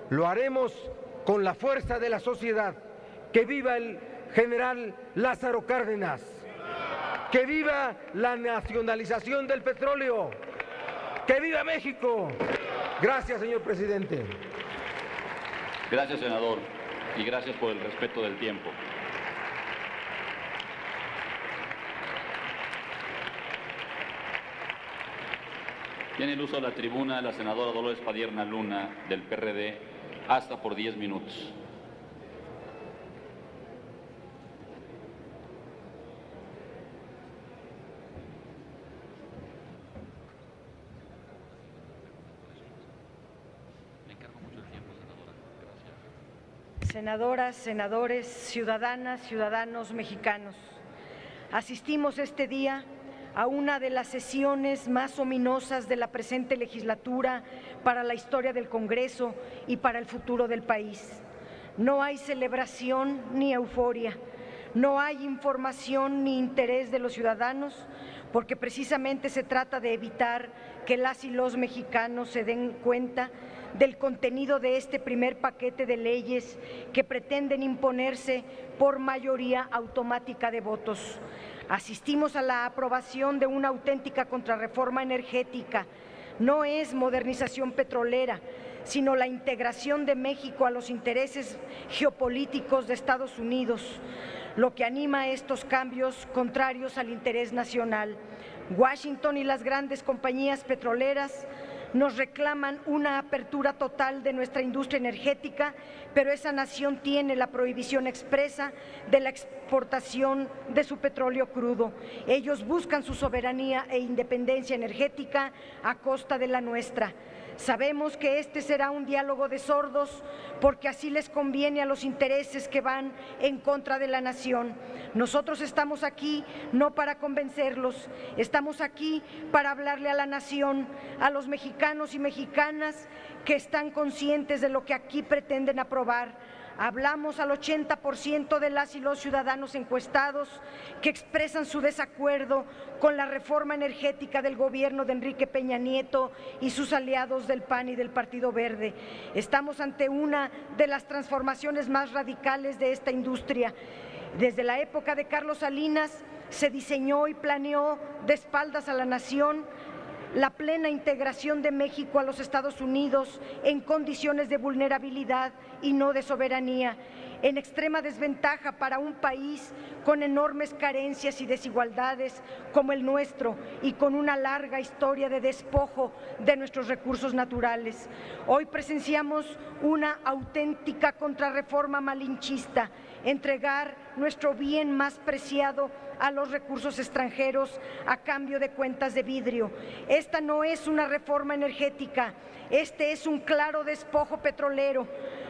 Lo haremos con la fuerza de la sociedad. ¡Que viva el general Lázaro Cárdenas! ¡Que viva la nacionalización del petróleo! ¡Que viva México! Gracias, señor presidente. Gracias, senador, y gracias por el respeto del tiempo. Tiene el uso de la tribuna la senadora Dolores Padierna Luna, del PRD, hasta por 10 minutos. Senadoras, senadores, ciudadanas, ciudadanos mexicanos, asistimos este día a una de las sesiones más ominosas de la presente legislatura para la historia del Congreso y para el futuro del país. No hay celebración ni euforia, no hay información ni interés de los ciudadanos, porque precisamente se trata de evitar que las y los mexicanos se den cuenta del contenido de este primer paquete de leyes que pretenden imponerse por mayoría automática de votos. Asistimos a la aprobación de una auténtica contrarreforma energética. No es modernización petrolera, sino la integración de México a los intereses geopolíticos de Estados Unidos, lo que anima estos cambios contrarios al interés nacional. Washington y las grandes compañías petroleras nos reclaman una apertura total de nuestra industria energética, pero esa nación tiene la prohibición expresa de la exportación de su petróleo crudo. Ellos buscan su soberanía e independencia energética a costa de la nuestra. Sabemos que este será un diálogo de sordos porque así les conviene a los intereses que van en contra de la nación. Nosotros estamos aquí no para convencerlos, estamos aquí para hablarle a la nación, a los mexicanos y mexicanas que están conscientes de lo que aquí pretenden aprobar. Hablamos al 80% de las y los ciudadanos encuestados que expresan su desacuerdo con la reforma energética del gobierno de Enrique Peña Nieto y sus aliados del PAN y del Partido Verde. Estamos ante una de las transformaciones más radicales de esta industria. Desde la época de Carlos Salinas se diseñó y planeó de espaldas a la nación la plena integración de México a los Estados Unidos en condiciones de vulnerabilidad y no de soberanía, en extrema desventaja para un país con enormes carencias y desigualdades como el nuestro y con una larga historia de despojo de nuestros recursos naturales. Hoy presenciamos una auténtica contrarreforma malinchista, entregar nuestro bien más preciado a los recursos extranjeros a cambio de cuentas de vidrio. Esta no es una reforma energética, este es un claro despojo petrolero.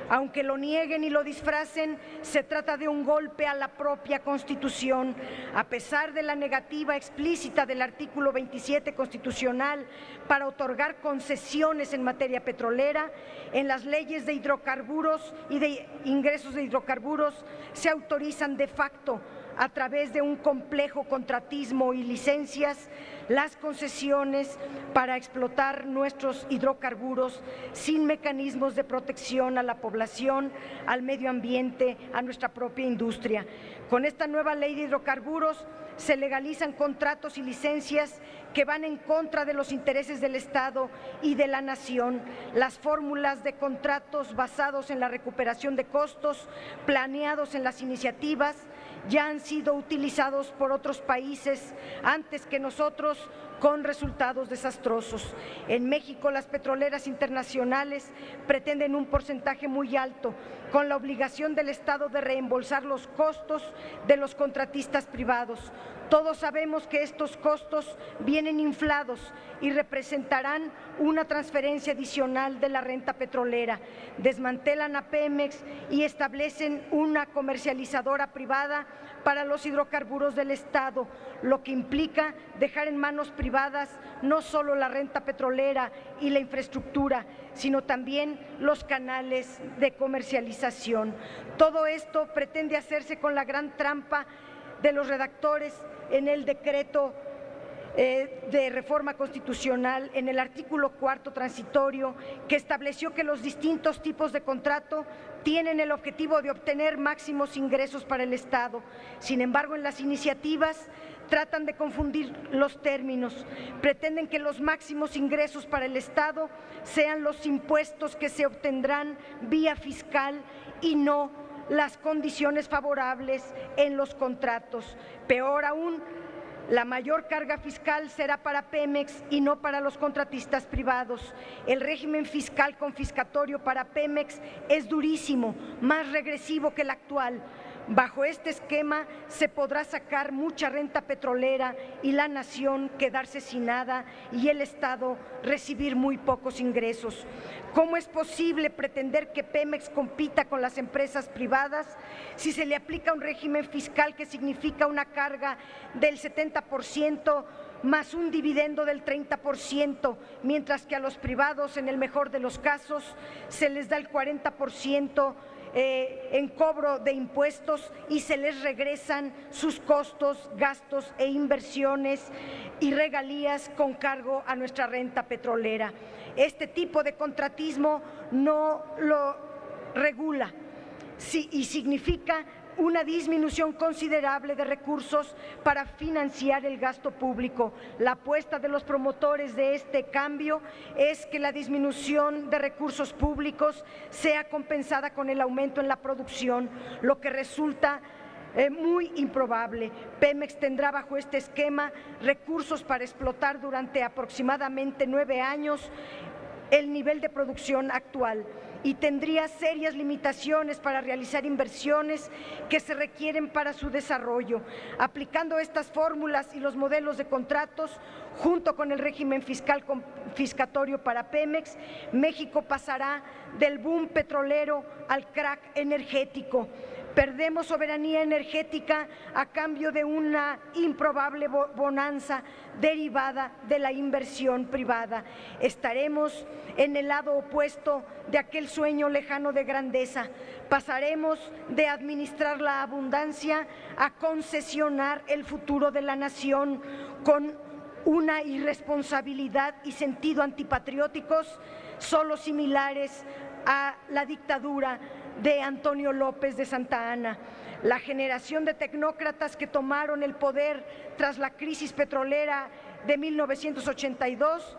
Aunque lo nieguen y lo disfracen, se trata de un golpe a la propia Constitución. A pesar de la negativa explícita del artículo 27 constitucional para otorgar concesiones en materia petrolera, en las leyes de hidrocarburos y de ingresos de hidrocarburos se autorizan de facto, a través de un complejo contratismo y licencias, las concesiones para explotar nuestros hidrocarburos sin mecanismos de protección a la población, al medio ambiente, a nuestra propia industria. Con esta nueva ley de hidrocarburos se legalizan contratos y licencias que van en contra de los intereses del Estado y de la nación. Las fórmulas de contratos basados en la recuperación de costos, planeados en las iniciativas, ya han sido utilizados por otros países antes que nosotros con resultados desastrosos. En México, las petroleras internacionales pretenden un porcentaje muy alto, con la obligación del Estado de reembolsar los costos de los contratistas privados. Todos sabemos que estos costos vienen inflados y representarán una transferencia adicional de la renta petrolera. Desmantelan a Pemex y establecen una comercializadora privada para los hidrocarburos del Estado, lo que implica dejar en manos privadas no solo la renta petrolera y la infraestructura, sino también los canales de comercialización. Todo esto pretende hacerse con la gran trampa de los redactores en el decreto de reforma constitucional en el artículo 4º transitorio, que estableció que los distintos tipos de contrato tienen el objetivo de obtener máximos ingresos para el Estado. Sin embargo, en las iniciativas tratan de confundir los términos, pretenden que los máximos ingresos para el Estado sean los impuestos que se obtendrán vía fiscal y no las condiciones favorables en los contratos. Peor aún, la mayor carga fiscal será para Pemex y no para los contratistas privados. El régimen fiscal confiscatorio para Pemex es durísimo, más regresivo que el actual. Bajo este esquema se podrá sacar mucha renta petrolera y la nación quedarse sin nada y el Estado recibir muy pocos ingresos. ¿Cómo es posible pretender que Pemex compita con las empresas privadas si se le aplica un régimen fiscal que significa una carga del 70% más un dividendo del 30%, mientras que a los privados, en el mejor de los casos, se les da el 40% en cobro de impuestos y se les regresan sus costos, gastos e inversiones y regalías con cargo a nuestra renta petrolera? Este tipo de contratismo no lo regula y significa una disminución considerable de recursos para financiar el gasto público. La apuesta de los promotores de este cambio es que la disminución de recursos públicos sea compensada con el aumento en la producción, lo que resulta muy improbable. Pemex tendrá bajo este esquema recursos para explotar durante aproximadamente 9 años el nivel de producción actual y tendría serias limitaciones para realizar inversiones que se requieren para su desarrollo. Aplicando estas fórmulas y los modelos de contratos, junto con el régimen fiscal confiscatorio para Pemex, México pasará del boom petrolero al crack energético. Perdemos soberanía energética a cambio de una improbable bonanza derivada de la inversión privada. Estaremos en el lado opuesto de aquel sueño lejano de grandeza. Pasaremos de administrar la abundancia a concesionar el futuro de la nación con una irresponsabilidad y sentido antipatrióticos solo similares a la dictadura de Antonio López de Santa Anna. La generación de tecnócratas que tomaron el poder tras la crisis petrolera de 1982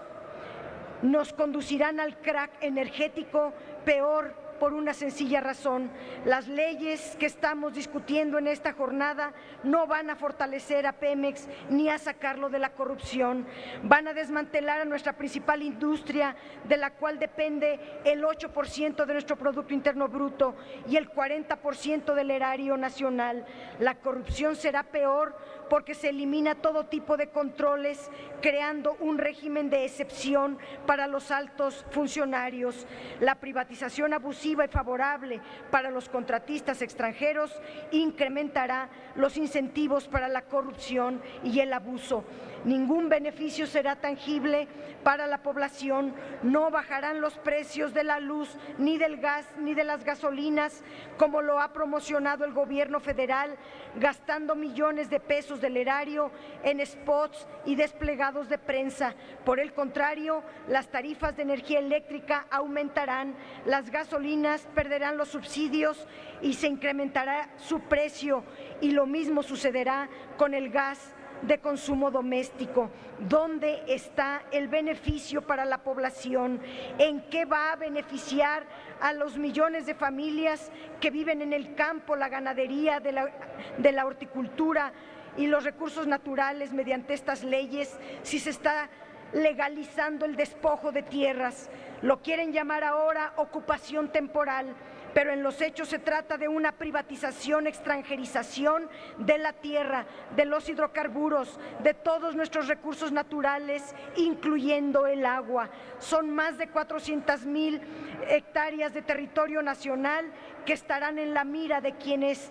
nos conducirán al crack energético, peor por una sencilla razón: las leyes que estamos discutiendo en esta jornada no van a fortalecer a Pemex ni a sacarlo de la corrupción, van a desmantelar a nuestra principal industria, de la cual depende el 8% de nuestro Producto Interno Bruto y el 40% del erario nacional. La corrupción será peor porque se elimina todo tipo de controles, creando un régimen de excepción para los altos funcionarios. La privatización abusiva y favorable para los contratistas extranjeros incrementará los incentivos para la corrupción y el abuso. Ningún beneficio será tangible para la población, no bajarán los precios de la luz, ni del gas, ni de las gasolinas, como lo ha promocionado el gobierno federal, gastando millones de pesos del erario en spots y desplegados de prensa. Por el contrario, las tarifas de energía eléctrica aumentarán, las gasolinas perderán los subsidios y se incrementará su precio, y lo mismo sucederá con el gas de consumo doméstico. ¿Dónde está el beneficio para la población? ¿En qué va a beneficiar a los millones de familias que viven en el campo, la ganadería, de la horticultura y los recursos naturales mediante estas leyes, si se está legalizando el despojo de tierras? Lo quieren llamar ahora ocupación temporal, pero en los hechos se trata de una privatización, extranjerización de la tierra, de los hidrocarburos, de todos nuestros recursos naturales, incluyendo el agua. Son más de 400,000 hectáreas de territorio nacional que estarán en la mira de quienes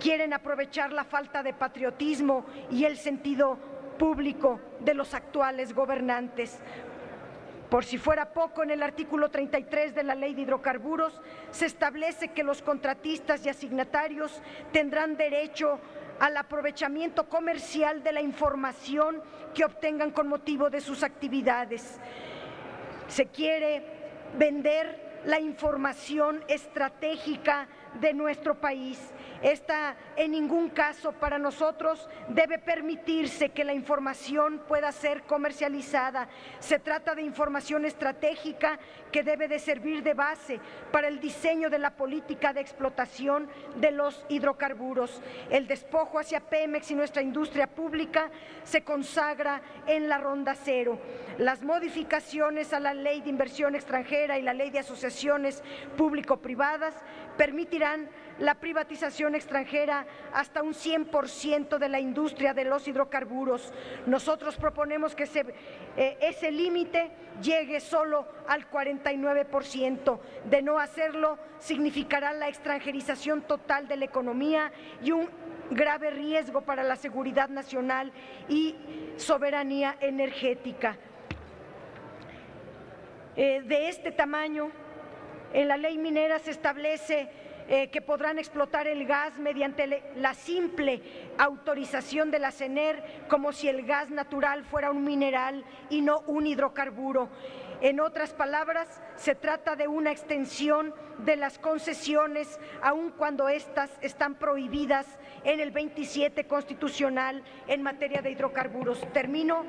quieren aprovechar la falta de patriotismo y el sentido público de los actuales gobernantes. Por si fuera poco, en el artículo 33 de la Ley de Hidrocarburos se establece que los contratistas y asignatarios tendrán derecho al aprovechamiento comercial de la información que obtengan con motivo de sus actividades. Se quiere vender la información estratégica de nuestro país. Esta en ningún caso para nosotros debe permitirse que la información pueda ser comercializada. Se trata de información estratégica que debe de servir de base para el diseño de la política de explotación de los hidrocarburos. El despojo hacia Pemex y nuestra industria pública se consagra en la Ronda Cero. Las modificaciones a la Ley de Inversión Extranjera y la Ley de Asociaciones Público-Privadas permitirán la privatización extranjera hasta un 100% de la industria de los hidrocarburos. Nosotros proponemos que ese límite llegue solo al 49%. De no hacerlo, significará la extranjerización total de la economía y un grave riesgo para la seguridad nacional y soberanía energética. De este tamaño, en la ley minera se establece que podrán explotar el gas mediante la simple autorización de la SENER, como si el gas natural fuera un mineral y no un hidrocarburo. En otras palabras, se trata de una extensión de las concesiones, aun cuando éstas están prohibidas en el 27 constitucional en materia de hidrocarburos. Termino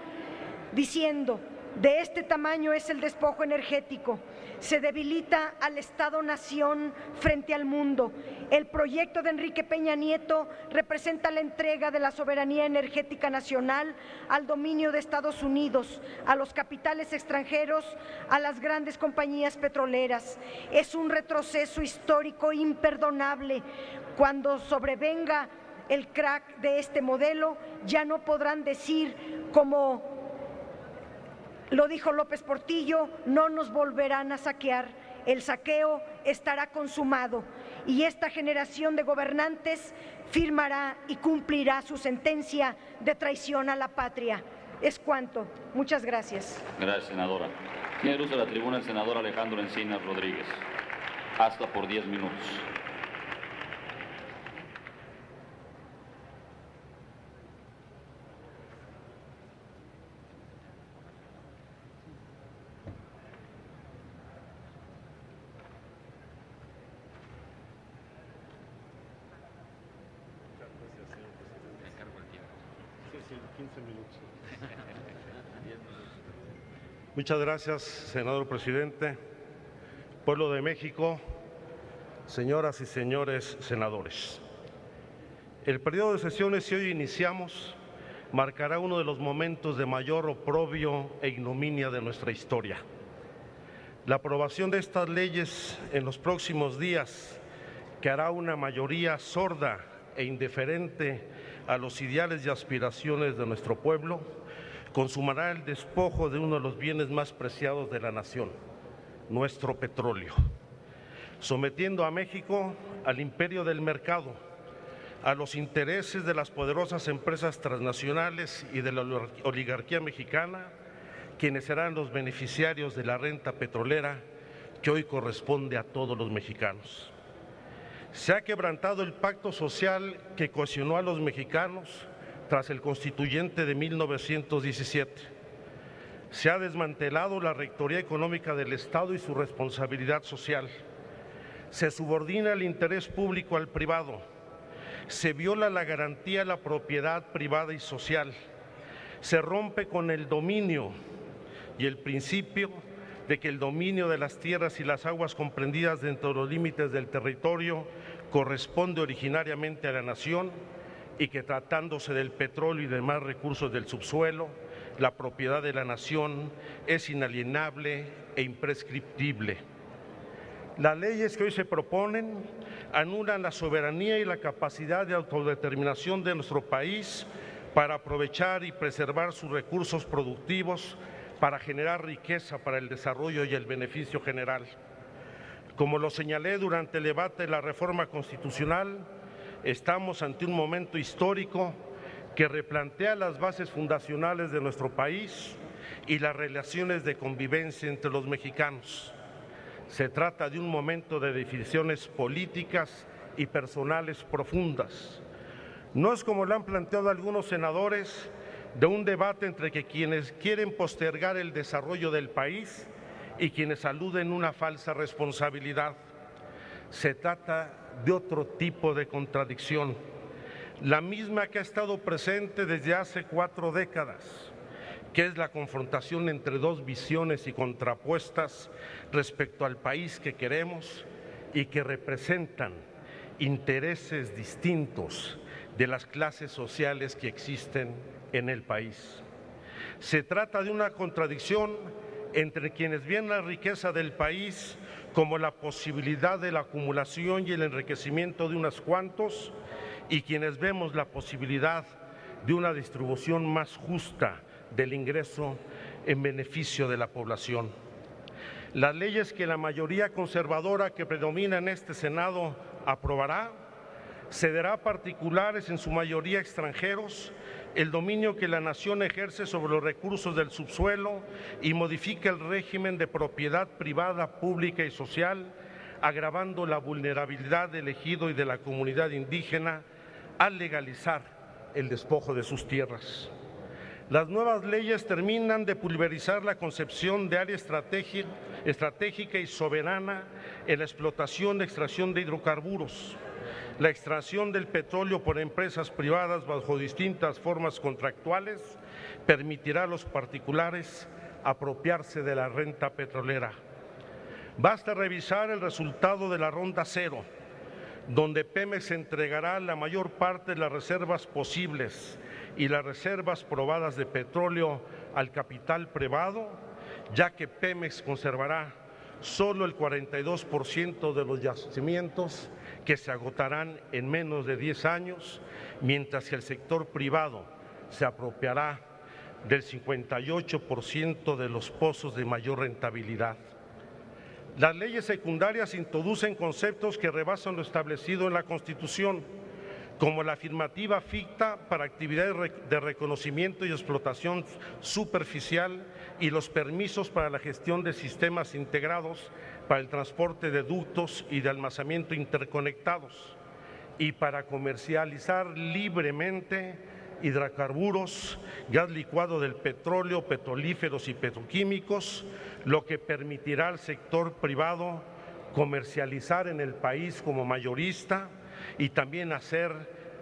diciendo, de este tamaño es el despojo energético. Se debilita al Estado-nación frente al mundo. El proyecto de Enrique Peña Nieto representa la entrega de la soberanía energética nacional al dominio de Estados Unidos, a los capitales extranjeros, a las grandes compañías petroleras. Es un retroceso histórico imperdonable. Cuando sobrevenga el crack de este modelo, ya no podrán decir, como lo dijo López Portillo, no nos volverán a saquear. El saqueo estará consumado y esta generación de gobernantes firmará y cumplirá su sentencia de traición a la patria. Es cuanto. Muchas gracias. Gracias, senadora. Tiene el uso de la tribuna el senador Alejandro Encinas Rodríguez. Hasta por 10 minutos. Muchas gracias, senador presidente. Pueblo de México, señoras y señores senadores. El periodo de sesiones que hoy iniciamos marcará uno de los momentos de mayor oprobio e ignominia de nuestra historia. La aprobación de estas leyes en los próximos días, que hará una mayoría sorda e indiferente a los ideales y aspiraciones de nuestro pueblo, consumará el despojo de uno de los bienes más preciados de la nación, nuestro petróleo, sometiendo a México al imperio del mercado, a los intereses de las poderosas empresas transnacionales y de la oligarquía mexicana, quienes serán los beneficiarios de la renta petrolera que hoy corresponde a todos los mexicanos. Se ha quebrantado el pacto social que cohesionó a los mexicanos tras el constituyente de 1917. Se ha desmantelado la rectoría económica del Estado y su responsabilidad social. Se subordina el interés público al privado. Se viola la garantía de la propiedad privada y social. Se rompe con el dominio y el principio de que el dominio de las tierras y las aguas comprendidas dentro de los límites del territorio corresponde originariamente a la nación y que, tratándose del petróleo y demás recursos del subsuelo, la propiedad de la nación es inalienable e imprescriptible. Las leyes que hoy se proponen anulan la soberanía y la capacidad de autodeterminación de nuestro país para aprovechar y preservar sus recursos productivos, para generar riqueza para el desarrollo y el beneficio general. Como lo señalé durante el debate de la reforma constitucional, estamos ante un momento histórico que replantea las bases fundacionales de nuestro país y las relaciones de convivencia entre los mexicanos. Se trata de un momento de decisiones políticas y personales profundas. No es como lo han planteado algunos senadores, de un debate entre quienes quieren postergar el desarrollo del país y quienes aluden una falsa responsabilidad. Se trata de otro tipo de contradicción, la misma que ha estado presente desde hace 4 décadas, que es la confrontación entre dos visiones y contrapuestas respecto al país que queremos y que representan intereses distintos de las clases sociales que existen en el país. Se trata de una contradicción entre quienes ven la riqueza del país como la posibilidad de la acumulación y el enriquecimiento de unos cuantos y quienes vemos la posibilidad de una distribución más justa del ingreso en beneficio de la población. Las leyes que la mayoría conservadora que predomina en este Senado aprobará cederá a particulares, en su mayoría extranjeros, el dominio que la nación ejerce sobre los recursos del subsuelo y modifica el régimen de propiedad privada, pública y social, agravando la vulnerabilidad del ejido y de la comunidad indígena al legalizar el despojo de sus tierras. Las nuevas leyes terminan de pulverizar la concepción de área estratégica y soberana en la explotación de extracción de hidrocarburos. La extracción del petróleo por empresas privadas bajo distintas formas contractuales permitirá a los particulares apropiarse de la renta petrolera. Basta revisar el resultado de la Ronda Cero, donde Pemex entregará la mayor parte de las reservas posibles y las reservas probadas de petróleo al capital privado, ya que Pemex conservará solo el 42% de los yacimientos que se agotarán en menos de 10 años, mientras que el sector privado se apropiará del 58% de los pozos de mayor rentabilidad. Las leyes secundarias introducen conceptos que rebasan lo establecido en la Constitución, como la afirmativa ficta para actividades de reconocimiento y explotación superficial y los permisos para la gestión de sistemas integrados para el transporte de ductos y de almacenamiento interconectados y para comercializar libremente hidrocarburos, gas licuado del petróleo, petrolíferos y petroquímicos, lo que permitirá al sector privado comercializar en el país como mayorista y también hacer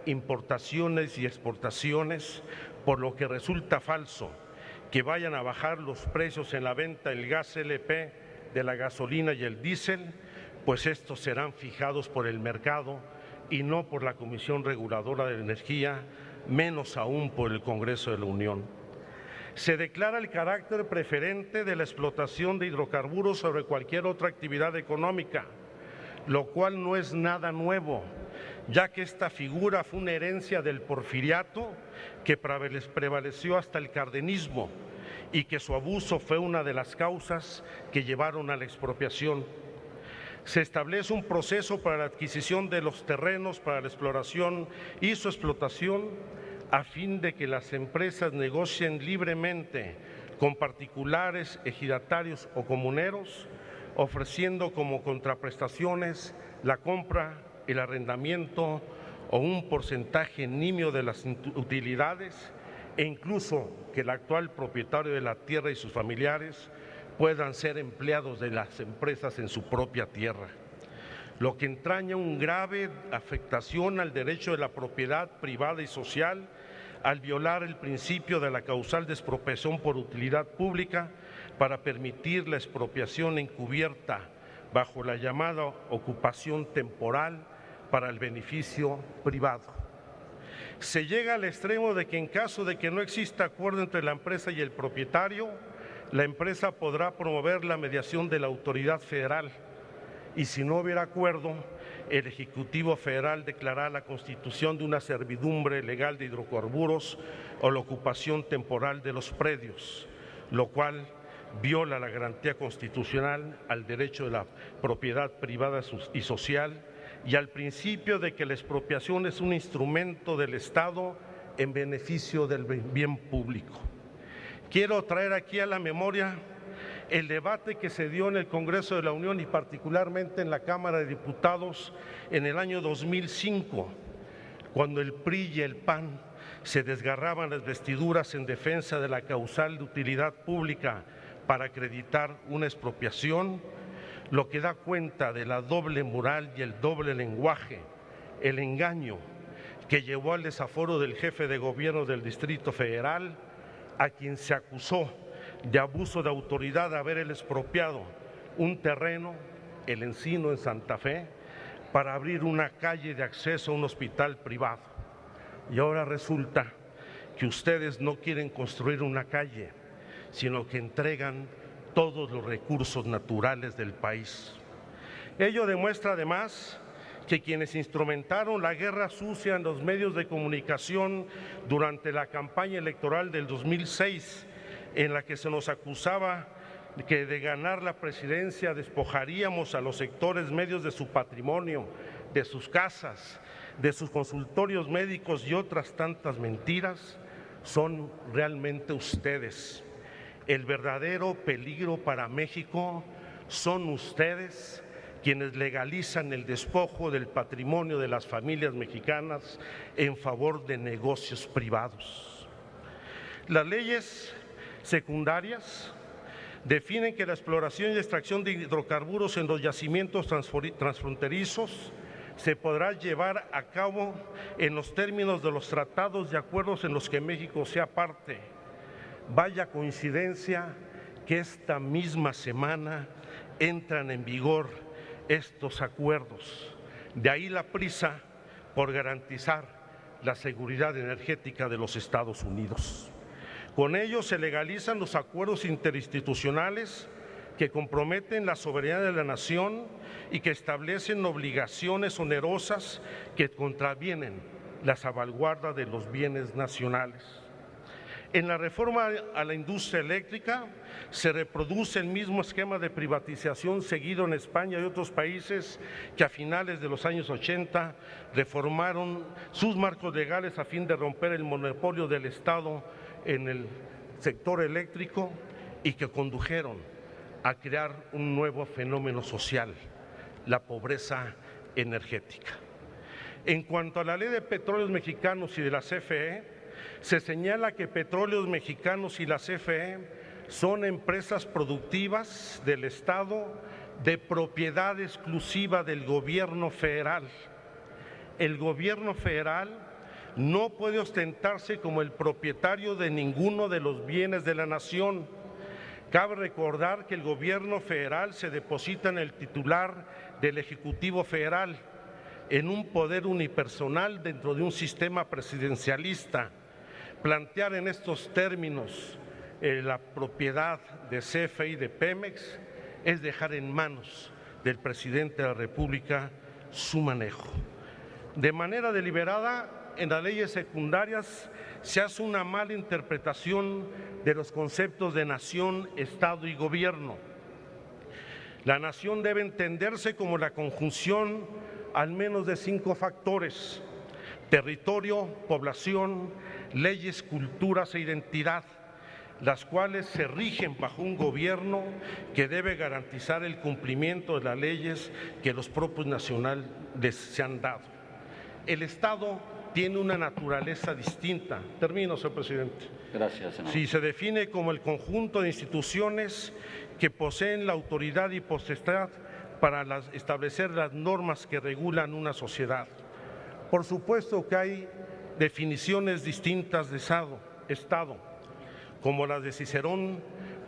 importaciones y exportaciones, por lo que resulta falso que vayan a bajar los precios en la venta del gas LP, de la gasolina y el diésel, pues estos serán fijados por el mercado y no por la Comisión Reguladora de Energía, menos aún por el Congreso de la Unión. Se declara el carácter preferente de la explotación de hidrocarburos sobre cualquier otra actividad económica, lo cual no es nada nuevo, ya que esta figura fue una herencia del porfiriato que prevaleció hasta el cardenismo y que su abuso fue una de las causas que llevaron a la expropiación. Se establece un proceso para la adquisición de los terrenos para la exploración y su explotación a fin de que las empresas negocien libremente con particulares, ejidatarios o comuneros, ofreciendo como contraprestaciones la compra, el arrendamiento o un porcentaje nimio de las utilidades, e incluso que el actual propietario de la tierra y sus familiares puedan ser empleados de las empresas en su propia tierra, lo que entraña una grave afectación al derecho de la propiedad privada y social al violar el principio de la causal de expropiación por utilidad pública para permitir la expropiación encubierta bajo la llamada ocupación temporal para el beneficio privado. Se llega al extremo de que en caso de que no exista acuerdo entre la empresa y el propietario, la empresa podrá promover la mediación de la autoridad federal y si no hubiera acuerdo, el Ejecutivo Federal declarará la constitución de una servidumbre legal de hidrocarburos o la ocupación temporal de los predios, lo cual viola la garantía constitucional al derecho de la propiedad privada y social y al principio de que la expropiación es un instrumento del Estado en beneficio del bien público. Quiero traer aquí a la memoria el debate que se dio en el Congreso de la Unión y particularmente en la Cámara de Diputados en el año 2005, cuando el PRI y el PAN se desgarraban las vestiduras en defensa de la causal de utilidad pública para acreditar una expropiación, lo que da cuenta de la doble moral y el doble lenguaje, el engaño que llevó al desaforo del jefe de gobierno del Distrito Federal, a quien se acusó de abuso de autoridad de haber expropiado un terreno, El Encino en Santa Fe, para abrir una calle de acceso a un hospital privado. Y ahora resulta que ustedes no quieren construir una calle, sino que entregan todos los recursos naturales del país. Ello demuestra además que quienes instrumentaron la guerra sucia en los medios de comunicación durante la campaña electoral del 2006, en la que se nos acusaba que de ganar la presidencia despojaríamos a los sectores medios de su patrimonio, de sus casas, de sus consultorios médicos y otras tantas mentiras, son realmente ustedes. El verdadero peligro para México son ustedes, quienes legalizan el despojo del patrimonio de las familias mexicanas en favor de negocios privados. Las leyes secundarias definen que la exploración y extracción de hidrocarburos en los yacimientos transfronterizos se podrá llevar a cabo en los términos de los tratados y acuerdos en los que México sea parte. Vaya coincidencia que esta misma semana entran en vigor estos acuerdos. De ahí la prisa por garantizar la seguridad energética de los Estados Unidos. Con ello se legalizan los acuerdos interinstitucionales que comprometen la soberanía de la nación y que establecen obligaciones onerosas que contravienen la salvaguarda de los bienes nacionales. En la reforma a la industria eléctrica se reproduce el mismo esquema de privatización seguido en España y otros países que a finales de los años 80 reformaron sus marcos legales a fin de romper el monopolio del Estado en el sector eléctrico y que condujeron a crear un nuevo fenómeno social, la pobreza energética. En cuanto a la Ley de Petróleos Mexicanos y de la CFE, se señala que Petróleos Mexicanos y la CFE son empresas productivas del Estado de propiedad exclusiva del gobierno federal. El gobierno federal no puede ostentarse como el propietario de ninguno de los bienes de la nación. Cabe recordar que el gobierno federal se deposita en el titular del Ejecutivo Federal, en un poder unipersonal dentro de un sistema presidencialista. Plantear en estos términos la propiedad de CFE y de Pemex es dejar en manos del presidente de la República su manejo. De manera deliberada, en las leyes secundarias se hace una mala interpretación de los conceptos de nación, Estado y gobierno. La nación debe entenderse como la conjunción al menos de 5 factores: territorio, población, leyes, culturas e identidad, las cuales se rigen bajo un gobierno que debe garantizar el cumplimiento de las leyes que los propios nacionales se han dado. El Estado tiene una naturaleza distinta. Termino, señor presidente. Gracias, senador. Si se define como el conjunto de instituciones que poseen la autoridad y potestad para establecer las normas que regulan una sociedad. Por supuesto que hay definiciones distintas de Estado, como las de Cicerón,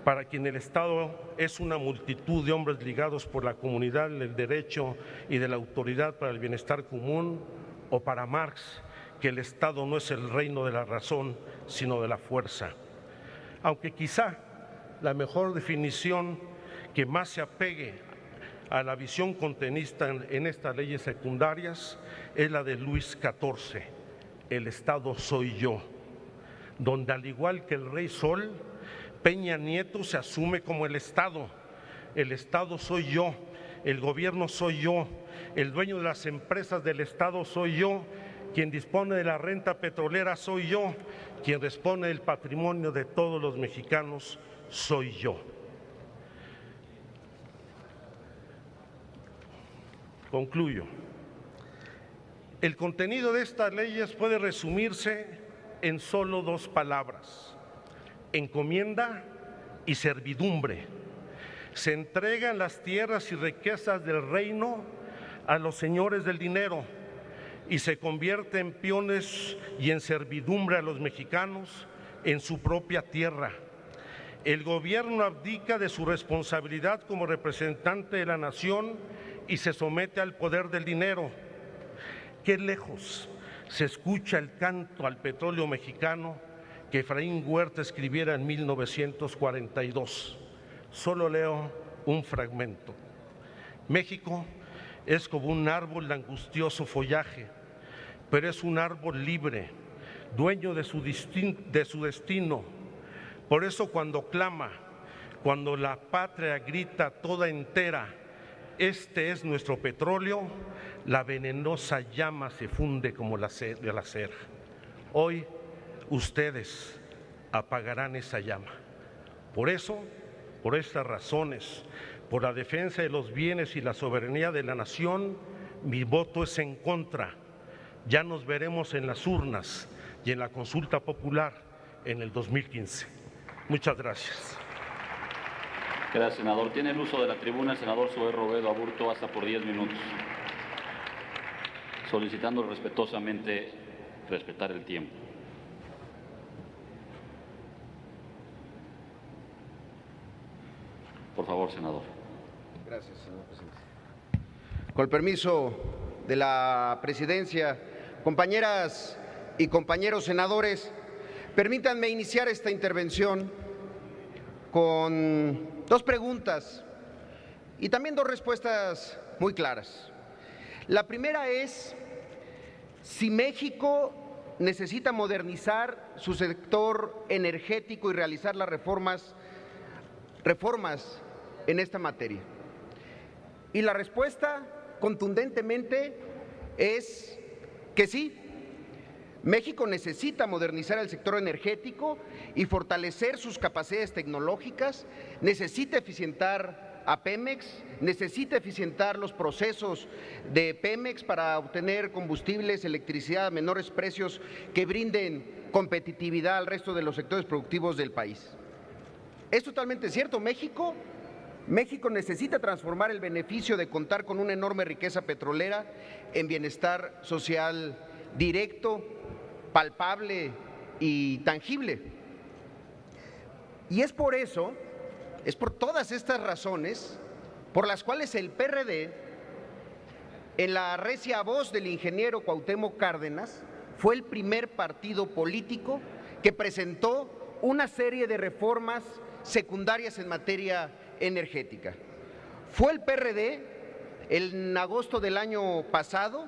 para quien el Estado es una multitud de hombres ligados por la comunidad del derecho y de la autoridad para el bienestar común, o para Marx, que el Estado no es el reino de la razón, sino de la fuerza. Aunque quizá la mejor definición que más se apegue a la visión contenida en estas leyes secundarias es la de Luis XIV, el Estado soy yo, donde al igual que el Rey Sol, Peña Nieto se asume como el Estado soy yo, el gobierno soy yo, el dueño de las empresas del Estado soy yo, quien dispone de la renta petrolera soy yo, quien dispone del patrimonio de todos los mexicanos soy yo. Concluyo. El contenido de estas leyes puede resumirse en solo dos palabras: encomienda y servidumbre. Se entregan las tierras y riquezas del reino a los señores del dinero y se convierte en peones y en servidumbre a los mexicanos en su propia tierra. El gobierno abdica de su responsabilidad como representante de la nación y se somete al poder del dinero. Qué lejos se escucha el canto al petróleo mexicano que Efraín Huerta escribiera en 1942. Solo leo un fragmento. México es como un árbol de angustioso follaje, pero es un árbol libre, dueño de su destino. Por eso cuando clama, cuando la patria grita toda entera, este es nuestro petróleo, la venenosa llama se funde como la cera. Hoy ustedes apagarán esa llama. Por eso, por estas razones, por la defensa de los bienes y la soberanía de la nación, mi voto es en contra. Ya nos veremos en las urnas y en la consulta popular en el 2015. Muchas gracias. Gracias, senador. Tiene el uso de la tribuna el senador Zoé Robledo Aburto hasta por 10 minutos. Solicitando respetuosamente respetar el tiempo. Por favor, senador. Gracias, señor presidente. Con el permiso de la presidencia, compañeras y compañeros senadores, permítanme iniciar esta intervención con dos preguntas y también dos respuestas muy claras. La primera es si México necesita modernizar su sector energético y realizar las reformas en esta materia. Y la respuesta contundentemente es que sí. México necesita modernizar el sector energético y fortalecer sus capacidades tecnológicas, necesita eficientar a Pemex, necesita eficientar los procesos de Pemex para obtener combustibles, electricidad a menores precios que brinden competitividad al resto de los sectores productivos del país. Es totalmente cierto, México necesita transformar el beneficio de contar con una enorme riqueza petrolera en bienestar social directo, palpable y tangible. Y es por eso, es por todas estas razones, por las cuales el PRD, en la recia voz del ingeniero Cuauhtémoc Cárdenas, fue el primer partido político que presentó una serie de reformas secundarias en materia energética. Fue el PRD, en agosto del año pasado,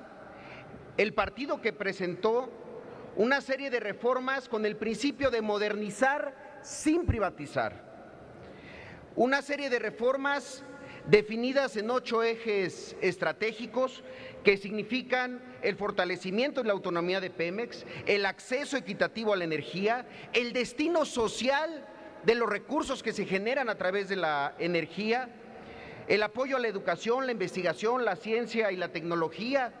el partido que presentó una serie de reformas con el principio de modernizar sin privatizar. Una serie de reformas definidas en 8 ejes estratégicos que significan el fortalecimiento de la autonomía de Pemex, el acceso equitativo a la energía, el destino social de los recursos que se generan a través de la energía, el apoyo a la educación, la investigación, la ciencia y la tecnología.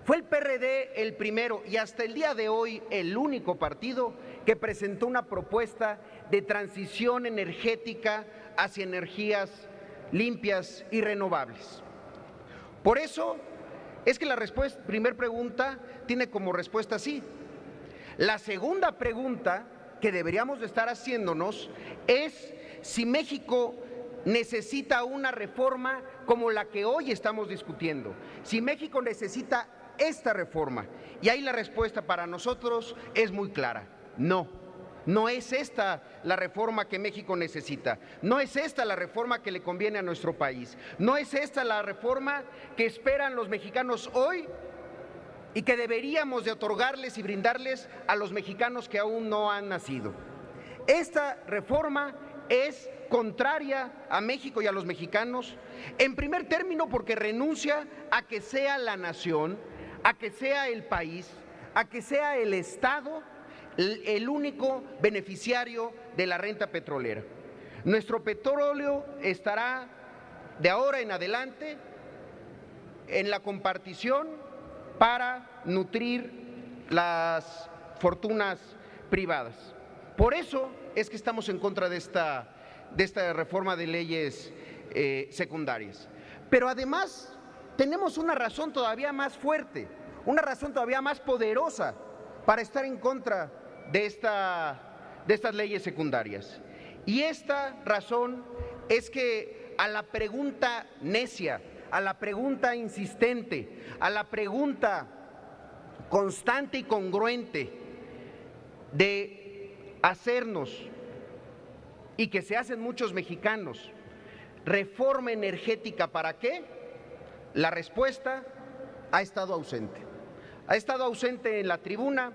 Fue el PRD el primero y hasta el día de hoy el único partido que presentó una propuesta de transición energética hacia energías limpias y renovables. Por eso es que la primera pregunta tiene como respuesta sí. La segunda pregunta que deberíamos de estar haciéndonos es si México necesita una reforma como la que hoy estamos discutiendo, si México necesita esta reforma. Y ahí la respuesta para nosotros es muy clara: no es esta la reforma que México necesita, no es esta la reforma que le conviene a nuestro país, no es esta la reforma que esperan los mexicanos hoy y que deberíamos de otorgarles y brindarles a los mexicanos que aún no han nacido. Esta reforma es contraria a México y a los mexicanos, en primer término porque renuncia a que sea la nación, a que sea el país, a que sea el Estado el único beneficiario de la renta petrolera. Nuestro petróleo estará de ahora en adelante en la compartición para nutrir las fortunas privadas. Por eso es que estamos en contra de esta reforma de leyes secundarias. Pero además tenemos una razón todavía más fuerte, una razón todavía más poderosa para estar en contra de estas leyes secundarias. Y esta razón es que a la pregunta necia, a la pregunta insistente, a la pregunta constante y congruente de hacernos, y que se hacen muchos mexicanos, ¿reforma energética para qué? La respuesta ha estado ausente. Ha estado ausente en la tribuna,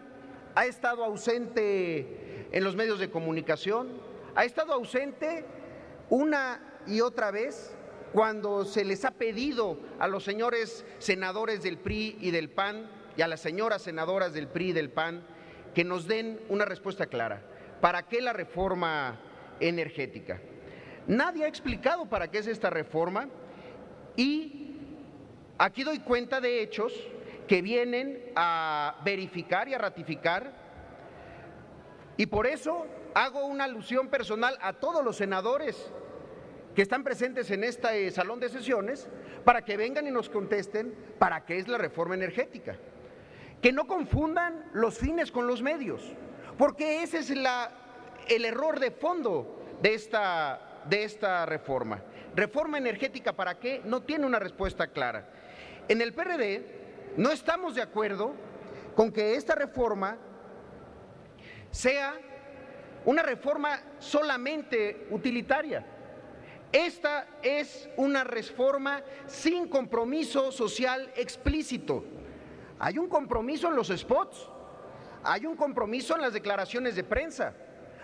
ha estado ausente en los medios de comunicación, ha estado ausente una y otra vez cuando se les ha pedido a los señores senadores del PRI y del PAN y a las señoras senadoras del PRI y del PAN que nos den una respuesta clara. ¿Para qué la reforma energética? Nadie ha explicado para qué es esta reforma y aquí doy cuenta de hechos que vienen a verificar y a ratificar, y por eso hago una alusión personal a todos los senadores que están presentes en este salón de sesiones para que vengan y nos contesten para qué es la reforma energética. Que no confundan los fines con los medios, porque ese es el error de fondo de esta reforma. ¿Reforma energética para qué? No tiene una respuesta clara. En el PRD no estamos de acuerdo con que esta reforma sea una reforma solamente utilitaria. Esta es una reforma sin compromiso social explícito. Hay un compromiso en los spots, hay un compromiso en las declaraciones de prensa,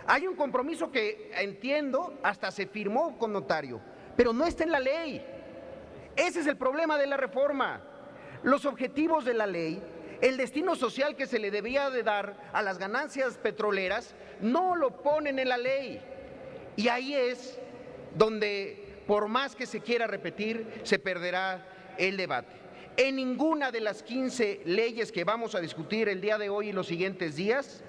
hay un compromiso que entiendo hasta se firmó con notario, pero no está en la ley. Ese es el problema de la reforma. Los objetivos de la ley, el destino social que se le debía de dar a las ganancias petroleras, no lo ponen en la ley. Y ahí es donde, por más que se quiera repetir, se perderá el debate. En ninguna de las 15 leyes que vamos a discutir el día de hoy y los siguientes días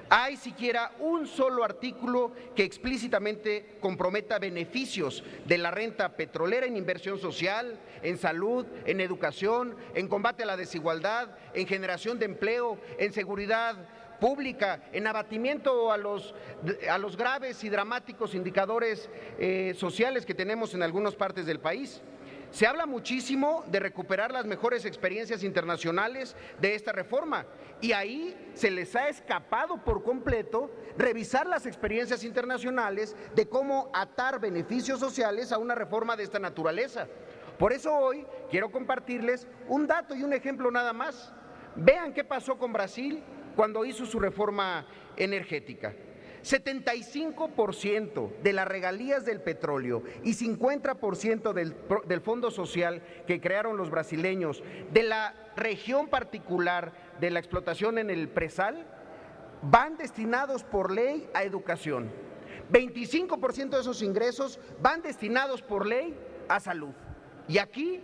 hay siquiera un solo artículo que explícitamente comprometa beneficios de la renta petrolera en inversión social, en salud, en educación, en combate a la desigualdad, en generación de empleo, en seguridad pública, en abatimiento a los graves y dramáticos indicadores sociales que tenemos en algunas partes del país. Se habla muchísimo de recuperar las mejores experiencias internacionales de esta reforma y ahí se les ha escapado por completo revisar las experiencias internacionales de cómo atar beneficios sociales a una reforma de esta naturaleza. Por eso hoy quiero compartirles un dato y un ejemplo nada más. Vean qué pasó con Brasil cuando hizo su reforma energética. 75% de las regalías del petróleo y 50% del fondo social que crearon los brasileños de la región particular de la explotación en el presal van destinados por ley a educación. 25% de esos ingresos van destinados por ley a salud. Y aquí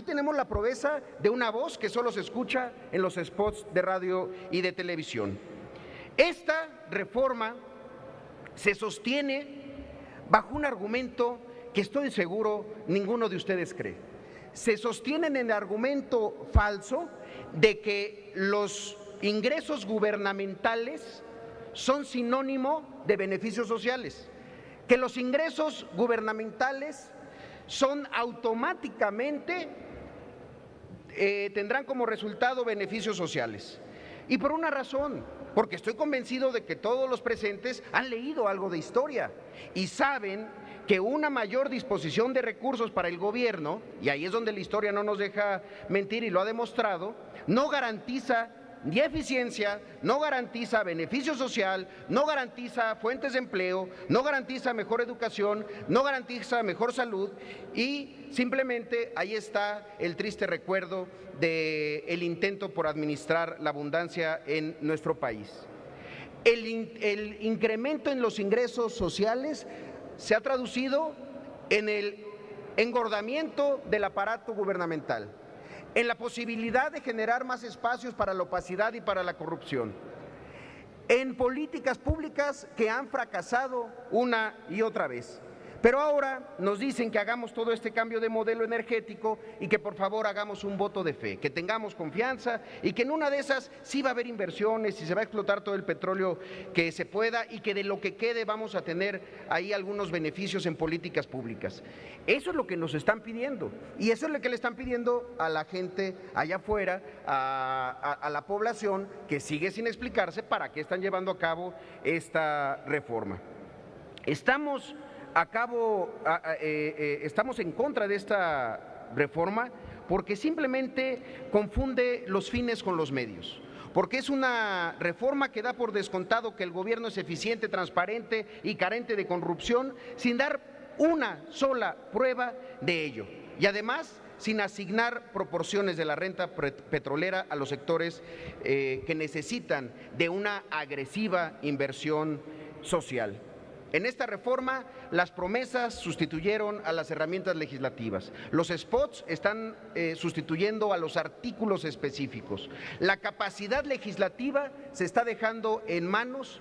tenemos la proeza de una voz que solo se escucha en los spots de radio y de televisión. Esta reforma se sostiene bajo un argumento que estoy seguro ninguno de ustedes cree. Se sostiene en el argumento falso de que los ingresos gubernamentales son sinónimo de beneficios sociales, que los ingresos gubernamentales son automáticamente, tendrán como resultado beneficios sociales. Y por una razón, porque estoy convencido de que todos los presentes han leído algo de historia y saben que una mayor disposición de recursos para el gobierno, y ahí es donde la historia no nos deja mentir y lo ha demostrado, no garantiza ni eficiencia, no garantiza beneficio social, no garantiza fuentes de empleo, no garantiza mejor educación, no garantiza mejor salud y simplemente ahí está el triste recuerdo del intento por administrar la abundancia en nuestro país. El incremento en los ingresos sociales se ha traducido en el engordamiento del aparato gubernamental, en la posibilidad de generar más espacios para la opacidad y para la corrupción, en políticas públicas que han fracasado una y otra vez. Pero ahora nos dicen que hagamos todo este cambio de modelo energético y que por favor hagamos un voto de fe, que tengamos confianza y que en una de esas sí va a haber inversiones y se va a explotar todo el petróleo que se pueda y que de lo que quede vamos a tener ahí algunos beneficios en políticas públicas. Eso es lo que nos están pidiendo y eso es lo que le están pidiendo a la gente allá afuera, a la población que sigue sin explicarse para qué están llevando a cabo esta reforma. Estamos en contra de esta reforma porque simplemente confunde los fines con los medios, porque es una reforma que da por descontado que el gobierno es eficiente, transparente y carente de corrupción, sin dar una sola prueba de ello, y además sin asignar proporciones de la renta petrolera a los sectores que necesitan de una agresiva inversión social. En esta reforma, las promesas sustituyeron a las herramientas legislativas. Los spots están sustituyendo a los artículos específicos. La capacidad legislativa se está dejando en manos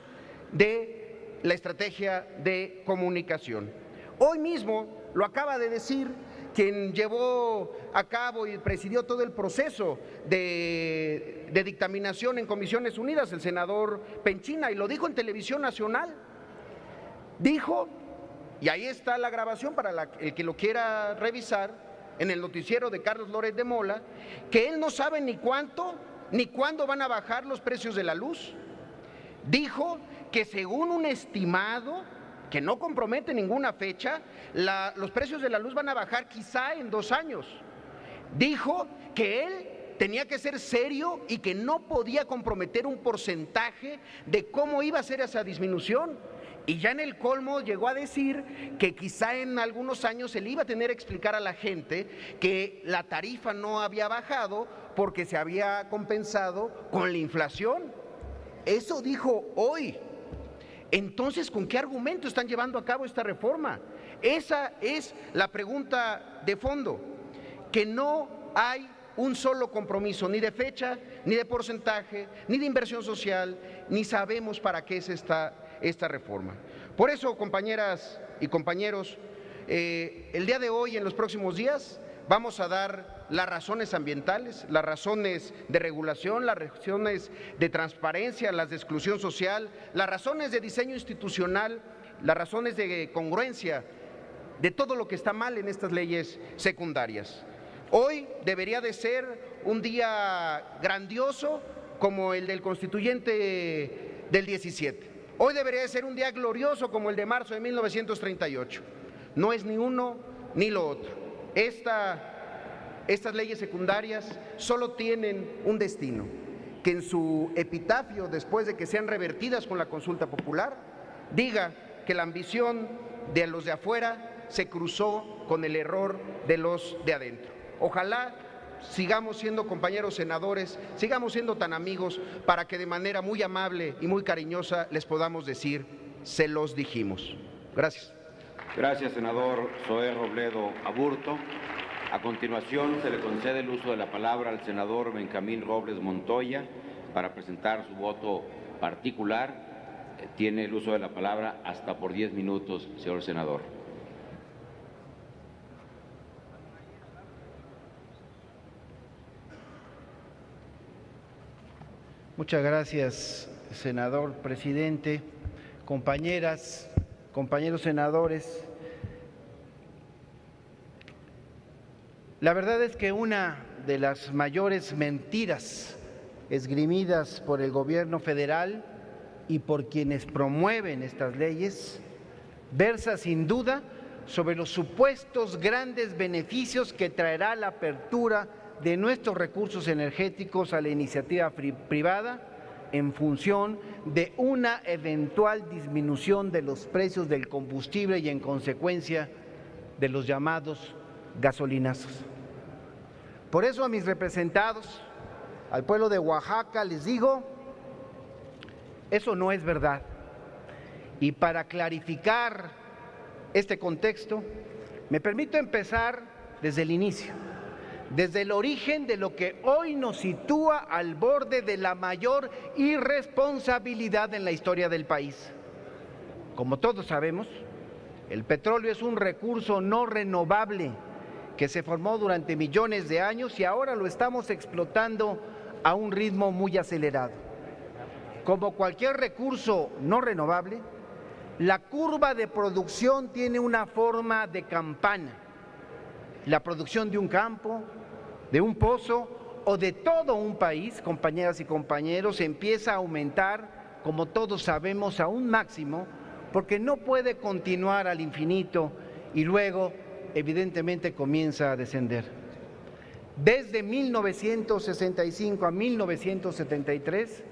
de la estrategia de comunicación. Hoy mismo lo acaba de decir quien llevó a cabo y presidió todo el proceso de dictaminación en Comisiones Unidas, el senador Penchina, y lo dijo en Televisión Nacional. Dijo, y ahí está la grabación para el que lo quiera revisar, en el noticiero de Carlos Loret de Mola, que él no sabe ni cuánto ni cuándo van a bajar los precios de la luz. Dijo que según un estimado, que no compromete ninguna fecha, los precios de la luz van a bajar quizá en 2 años. Dijo que él tenía que ser serio y que no podía comprometer un porcentaje de cómo iba a ser esa disminución. Y ya en el colmo llegó a decir que quizá en algunos años se le iba a tener que explicar a la gente que la tarifa no había bajado porque se había compensado con la inflación. Eso dijo hoy. Entonces, ¿con qué argumento están llevando a cabo esta reforma? Esa es la pregunta de fondo, que no hay un solo compromiso, ni de fecha, ni de porcentaje, ni de inversión social, ni sabemos para qué es esta reforma. Por eso, compañeras y compañeros, el día de hoy, en los próximos días, vamos a dar las razones ambientales, las razones de regulación, las razones de transparencia, las de exclusión social, las razones de diseño institucional, las razones de congruencia de todo lo que está mal en estas leyes secundarias. Hoy debería de ser un día grandioso como el del constituyente del 17. Hoy debería de ser un día glorioso como el de marzo de 1938. No es ni uno ni lo otro. Estas leyes secundarias solo tienen un destino, que en su epitafio, después de que sean revertidas con la consulta popular, diga que la ambición de los de afuera se cruzó con el error de los de adentro. Ojalá sigamos siendo compañeros senadores, sigamos siendo tan amigos para que de manera muy amable y muy cariñosa les podamos decir, se los dijimos. Gracias. Gracias, senador Zoé Robledo Aburto. A continuación, se le concede el uso de la palabra al senador Benjamín Robles Montoya para presentar su voto particular. Tiene el uso de la palabra hasta por 10 minutos, señor senador. Muchas gracias, senador presidente, compañeras, compañeros senadores. La verdad es que una de las mayores mentiras esgrimidas por el gobierno federal y por quienes promueven estas leyes versa sin duda sobre los supuestos grandes beneficios que traerá la apertura de nuestros recursos energéticos a la iniciativa privada en función de una eventual disminución de los precios del combustible y en consecuencia de los llamados gasolinazos. Por eso a mis representados, al pueblo de Oaxaca, les digo, eso no es verdad. Y para clarificar este contexto, me permito empezar desde el inicio. desde el origen de lo que hoy nos sitúa al borde de la mayor irresponsabilidad en la historia del país. Como todos sabemos, el petróleo es un recurso no renovable que se formó durante millones de años y ahora lo estamos explotando a un ritmo muy acelerado. Como cualquier recurso no renovable, la curva de producción tiene una forma de campana. La producción de un campo, de un pozo o de todo un país, compañeras y compañeros, empieza a aumentar, como todos sabemos, a un máximo, porque no puede continuar al infinito y luego, evidentemente, comienza a descender. Desde 1965 a 1973,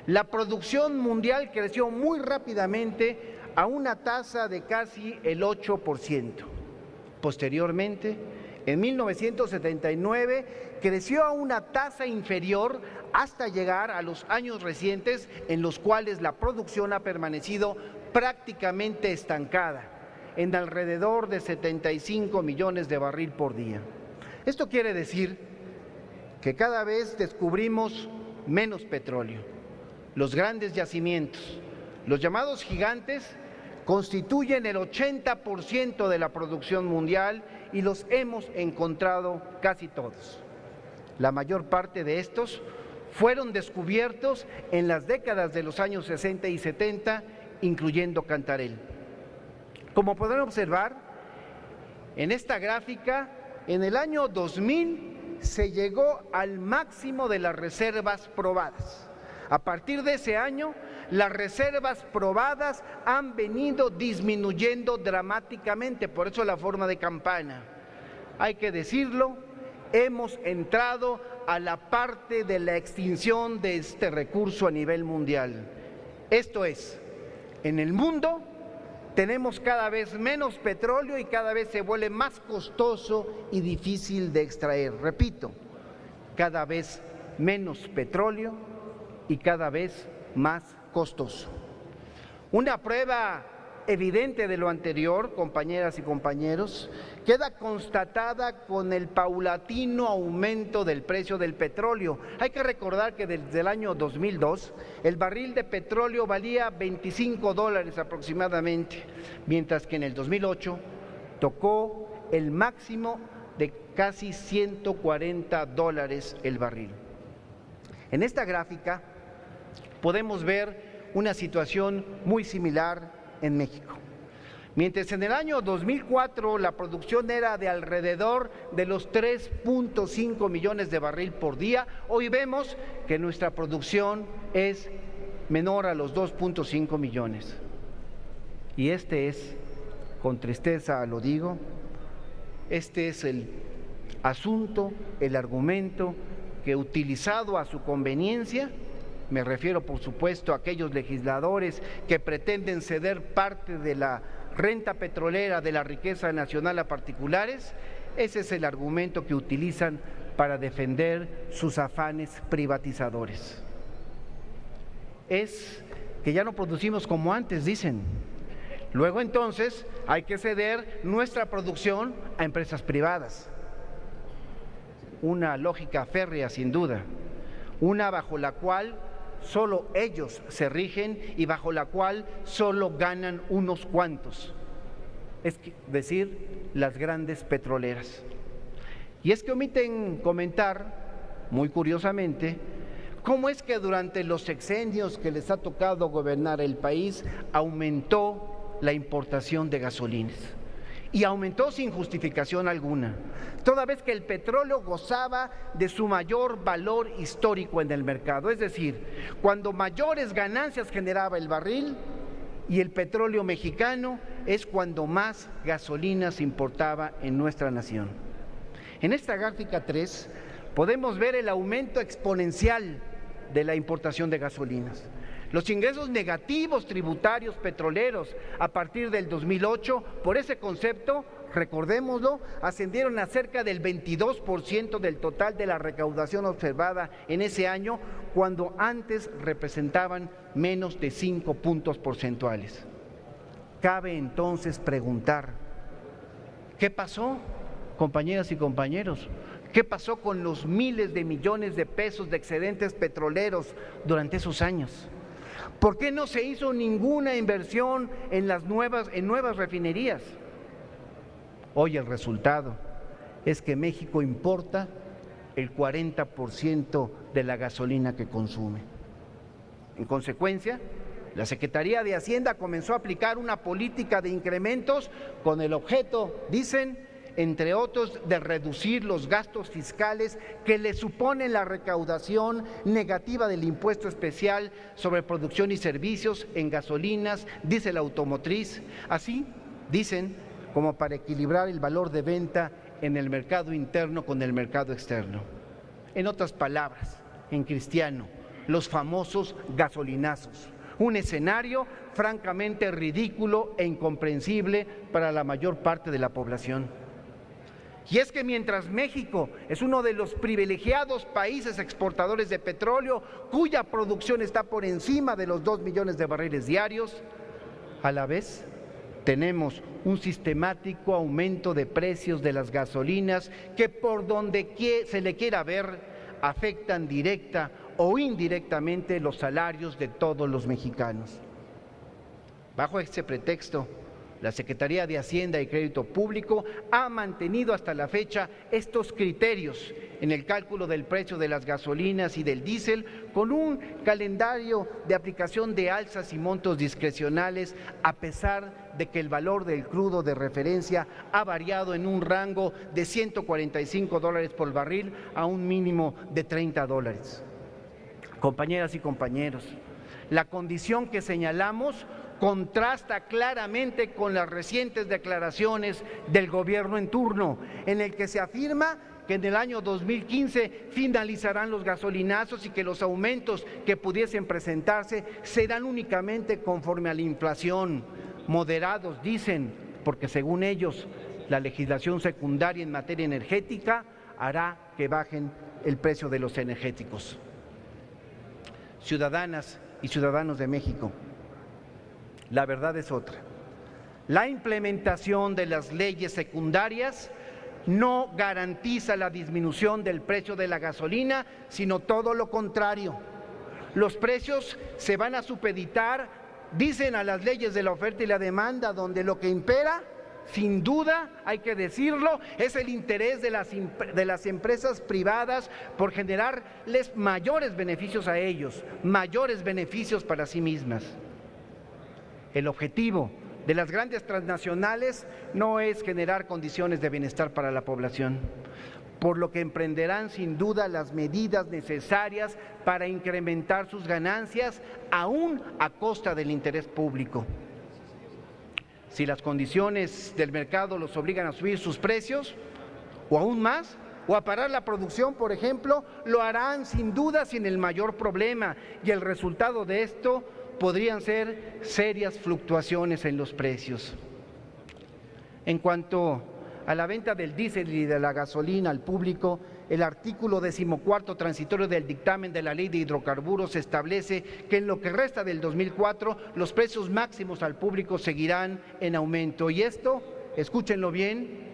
la producción mundial creció muy rápidamente a una tasa de casi el 8%. Posteriormente, en 1979, creció a una tasa inferior hasta llegar a los años recientes en los cuales la producción ha permanecido prácticamente estancada en alrededor de 75 millones de barril por día. Esto quiere decir que cada vez descubrimos menos petróleo. Los grandes yacimientos, los llamados gigantes, constituyen el 80% de la producción mundial y los hemos encontrado casi todos. La mayor parte de estos fueron descubiertos en las décadas de los años 60 y 70, incluyendo Cantarell. Como podrán observar, en esta gráfica, en el año 2000 se llegó al máximo de las reservas probadas. A partir de ese año, las reservas probadas han venido disminuyendo dramáticamente, por eso la forma de campana. Hay que decirlo, hemos entrado a la parte de la extinción de este recurso a nivel mundial. Esto es, en el mundo tenemos cada vez menos petróleo y cada vez se vuelve más costoso y difícil de extraer. Repito, cada vez menos petróleo y cada vez más costoso. Una prueba evidente de lo anterior, compañeras y compañeros, queda constatada con el paulatino aumento del precio del petróleo. Hay que recordar que desde el año 2002 el barril de petróleo valía $25 aproximadamente, mientras que en el 2008 tocó el máximo de casi $140 el barril. En esta gráfica podemos ver una situación muy similar en México. Mientras en el año 2004 la producción era de alrededor de los 3.5 millones de barril por día, hoy vemos que nuestra producción es menor a los 2.5 millones. Y este es, con tristeza lo digo, este es el asunto, el argumento que utilizado a su conveniencia, me refiero por supuesto a aquellos legisladores que pretenden ceder parte de la renta petrolera de la riqueza nacional a particulares, ese es el argumento que utilizan para defender sus afanes privatizadores. Es que ya no producimos como antes, dicen. Luego entonces hay que ceder nuestra producción a empresas privadas. Una lógica férrea sin duda, una bajo la cual solo ellos se rigen y bajo la cual solo ganan unos cuantos, es decir, las grandes petroleras. Y es que omiten comentar, muy curiosamente, cómo es que durante los sexenios que les ha tocado gobernar el país aumentó la importación de gasolinas. Y aumentó sin justificación alguna, toda vez que el petróleo gozaba de su mayor valor histórico en el mercado. Es decir, cuando mayores ganancias generaba el barril y el petróleo mexicano, es cuando más gasolina se importaba en nuestra nación. En esta gráfica 3 podemos ver el aumento exponencial de la importación de gasolinas. Los ingresos negativos tributarios petroleros a partir del 2008, por ese concepto, recordémoslo, ascendieron a cerca del 22% del total de la recaudación observada en ese año, cuando antes representaban menos de 5 puntos porcentuales. Cabe entonces preguntar, ¿qué pasó, compañeras y compañeros? ¿Qué pasó con los miles de millones de pesos de excedentes petroleros durante esos años? ¿Por qué no se hizo ninguna inversión en nuevas refinerías? Hoy el resultado es que México importa el 40% de la gasolina que consume. En consecuencia, la Secretaría de Hacienda comenzó a aplicar una política de incrementos con el objeto, dicen, entre otros, de reducir los gastos fiscales que le suponen la recaudación negativa del impuesto especial sobre producción y servicios en gasolinas, diésel automotriz, así, dicen, como para equilibrar el valor de venta en el mercado interno con el mercado externo. En otras palabras, en cristiano, los famosos gasolinazos. Un escenario francamente ridículo e incomprensible para la mayor parte de la población. Y es que mientras México es uno de los privilegiados países exportadores de petróleo, cuya producción está por encima de los 2 millones de barriles diarios, a la vez tenemos un sistemático aumento de precios de las gasolinas que por donde se le quiera ver afectan directa o indirectamente los salarios de todos los mexicanos. Bajo este pretexto, la Secretaría de Hacienda y Crédito Público ha mantenido hasta la fecha estos criterios en el cálculo del precio de las gasolinas y del diésel, con un calendario de aplicación de alzas y montos discrecionales, a pesar de que el valor del crudo de referencia ha variado en un rango de $145 por barril a un mínimo de $30. Compañeras y compañeros, la condición que señalamos contrasta claramente con las recientes declaraciones del gobierno en turno, en el que se afirma que en el año 2015 finalizarán los gasolinazos y que los aumentos que pudiesen presentarse serán únicamente conforme a la inflación, moderados, dicen, porque según ellos la legislación secundaria en materia energética hará que bajen el precio de los energéticos. Ciudadanas y ciudadanos de México, la verdad es otra. La implementación de las leyes secundarias no garantiza la disminución del precio de la gasolina, sino todo lo contrario. Los precios se van a supeditar, dicen, a las leyes de la oferta y la demanda, donde lo que impera, sin duda, hay que decirlo, es el interés de las empresas privadas por generarles mayores beneficios a ellos, mayores beneficios para sí mismas. El objetivo de las grandes transnacionales no es generar condiciones de bienestar para la población, por lo que emprenderán sin duda las medidas necesarias para incrementar sus ganancias, aún a costa del interés público. Si las condiciones del mercado los obligan a subir sus precios, o aún más, o a parar la producción, por ejemplo, lo harán sin duda sin el mayor problema, y el resultado de esto podrían ser serias fluctuaciones en los precios. En cuanto a la venta del diésel y de la gasolina al público, el artículo 14 transitorio del dictamen de la Ley de Hidrocarburos establece que en lo que resta del 2004 los precios máximos al público seguirán en aumento. Y esto, escúchenlo bien,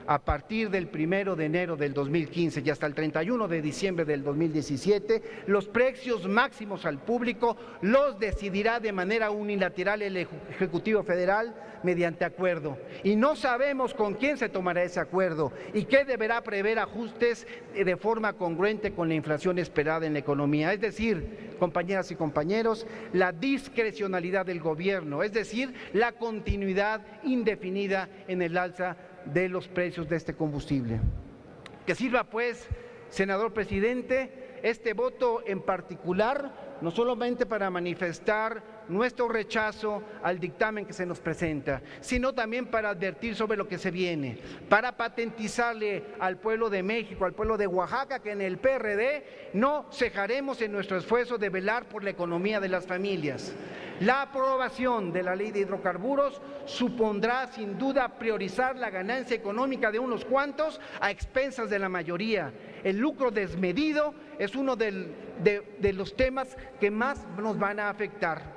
a partir del 1 de enero del 2015 y hasta el 31 de diciembre del 2017, los precios máximos al público los decidirá de manera unilateral el Ejecutivo Federal mediante acuerdo. Y no sabemos con quién se tomará ese acuerdo y qué deberá prever ajustes de forma congruente con la inflación esperada en la economía. Es decir, compañeras y compañeros, la discrecionalidad del gobierno, es decir, la continuidad indefinida en el alza de los precios de este combustible. Que sirva pues, senador presidente, este voto en particular, no solamente para manifestar nuestro rechazo al dictamen que se nos presenta, sino también para advertir sobre lo que se viene, para patentizarle al pueblo de México, al pueblo de Oaxaca, que en el PRD no cejaremos en nuestro esfuerzo de velar por la economía de las familias. La aprobación de la Ley de Hidrocarburos supondrá sin duda priorizar la ganancia económica de unos cuantos a expensas de la mayoría. El lucro desmedido es uno de los temas que más nos van a afectar.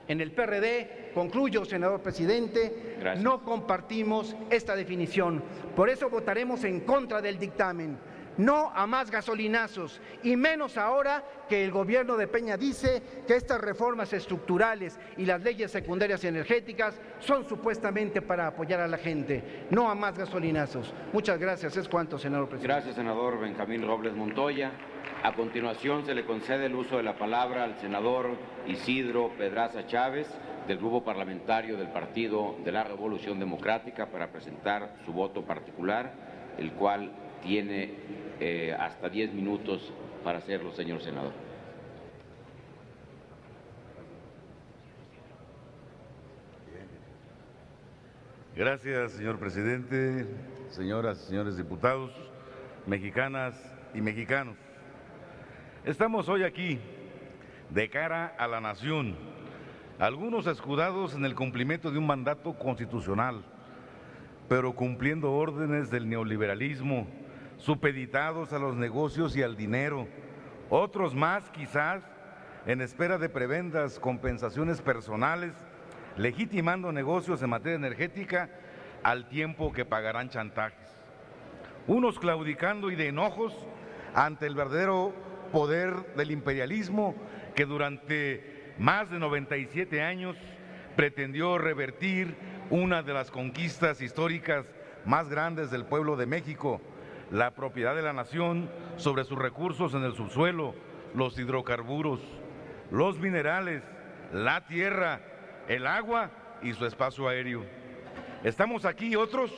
En el PRD, concluyo, senador presidente, no compartimos esta definición. Por eso votaremos en contra del dictamen. no a más gasolinazos, y menos ahora que el gobierno de Peña dice que estas reformas estructurales y las leyes secundarias y energéticas son supuestamente para apoyar a la gente, no a más gasolinazos. Muchas gracias. Es cuanto, senador presidente. Gracias, senador Benjamín Robles Montoya. A continuación se le concede el uso de la palabra al senador Isidro Pedraza Chávez, del Grupo Parlamentario del Partido de la Revolución Democrática, para presentar su voto particular, el cual tiene hasta 10 minutos para hacerlo, señor senador. Gracias, señor presidente, señoras y señores diputados, mexicanas y mexicanos. Estamos hoy aquí de cara a la nación, algunos escudados en el cumplimiento de un mandato constitucional, pero cumpliendo órdenes del neoliberalismo, supeditados a los negocios y al dinero, otros más quizás en espera de prebendas compensaciones personales, legitimando negocios en materia energética al tiempo que pagarán chantajes. Unos claudicando y de enojos ante el verdadero poder del imperialismo que durante más de 97 años pretendió revertir una de las conquistas históricas más grandes del pueblo de México, la propiedad de la nación sobre sus recursos en el subsuelo, los hidrocarburos, los minerales, la tierra, el agua y su espacio aéreo. Estamos aquí otros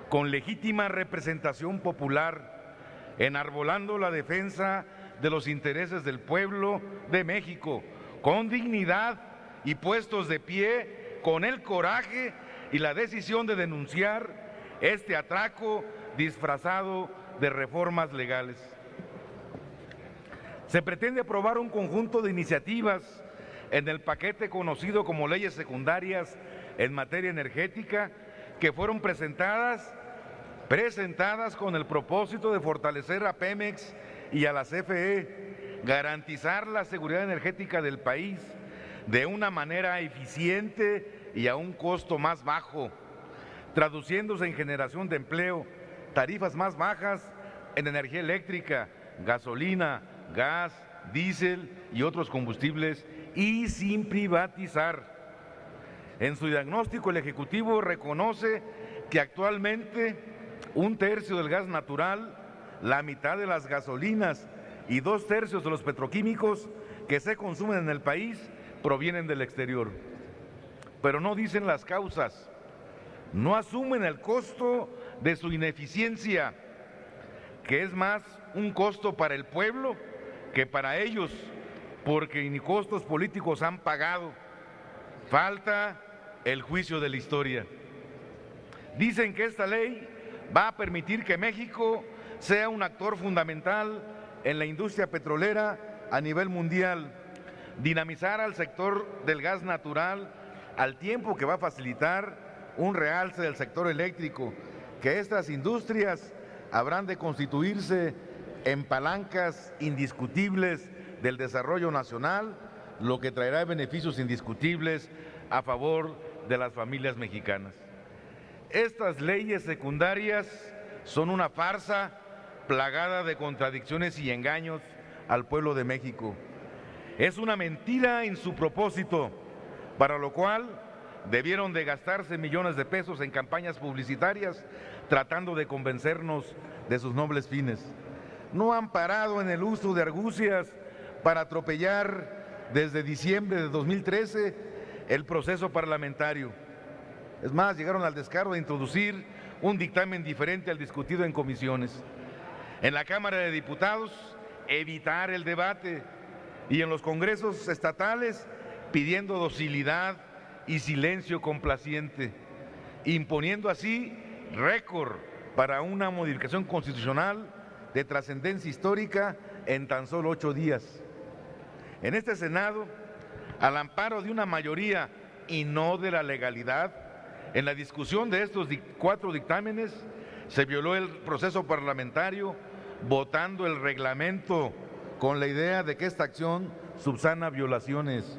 con legítima representación popular, enarbolando la defensa de los intereses del pueblo de México, con dignidad y puestos de pie, con el coraje y la decisión de denunciar este atraco disfrazado de reformas legales. Se pretende aprobar un conjunto de iniciativas en el paquete conocido como leyes secundarias en materia energética, que fueron presentadas con el propósito de fortalecer a Pemex y a la CFE, garantizar la seguridad energética del país de una manera eficiente y a un costo más bajo, traduciéndose en generación de empleo, tarifas más bajas en energía eléctrica, gasolina, gas, diésel y otros combustibles, y sin privatizar. En su diagnóstico, el Ejecutivo reconoce que actualmente 1/3 del gas natural, la mitad de las gasolinas y 2/3 de los petroquímicos que se consumen en el país provienen del exterior. Pero no dicen las causas, no asumen el costo de su ineficiencia, que es más un costo para el pueblo que para ellos, porque ni costos políticos han pagado. Falta el juicio de la historia. Dicen que esta ley va a permitir que México sea un actor fundamental en la industria petrolera a nivel mundial, dinamizar al sector del gas natural, al tiempo que va a facilitar un realce del sector eléctrico, que estas industrias habrán de constituirse en palancas indiscutibles del desarrollo nacional, lo que traerá beneficios indiscutibles a favor de las familias mexicanas. Estas leyes secundarias son una farsa plagada de contradicciones y engaños al pueblo de México. Es una mentira en su propósito, para lo cual debieron de gastarse millones de pesos en campañas publicitarias tratando de convencernos de sus nobles fines. No han parado en el uso de argucias para atropellar desde diciembre de 2013 el proceso parlamentario. Es más, llegaron al descaro de introducir un dictamen diferente al discutido en comisiones. En la Cámara de Diputados, evitar el debate, y en los congresos estatales pidiendo docilidad y silencio complaciente, imponiendo así récord para una modificación constitucional de trascendencia histórica en tan solo 8 días. En este Senado, al amparo de una mayoría y no de la legalidad, en la discusión de estos 4 dictámenes se violó el proceso parlamentario votando el reglamento con la idea de que esta acción subsana violaciones.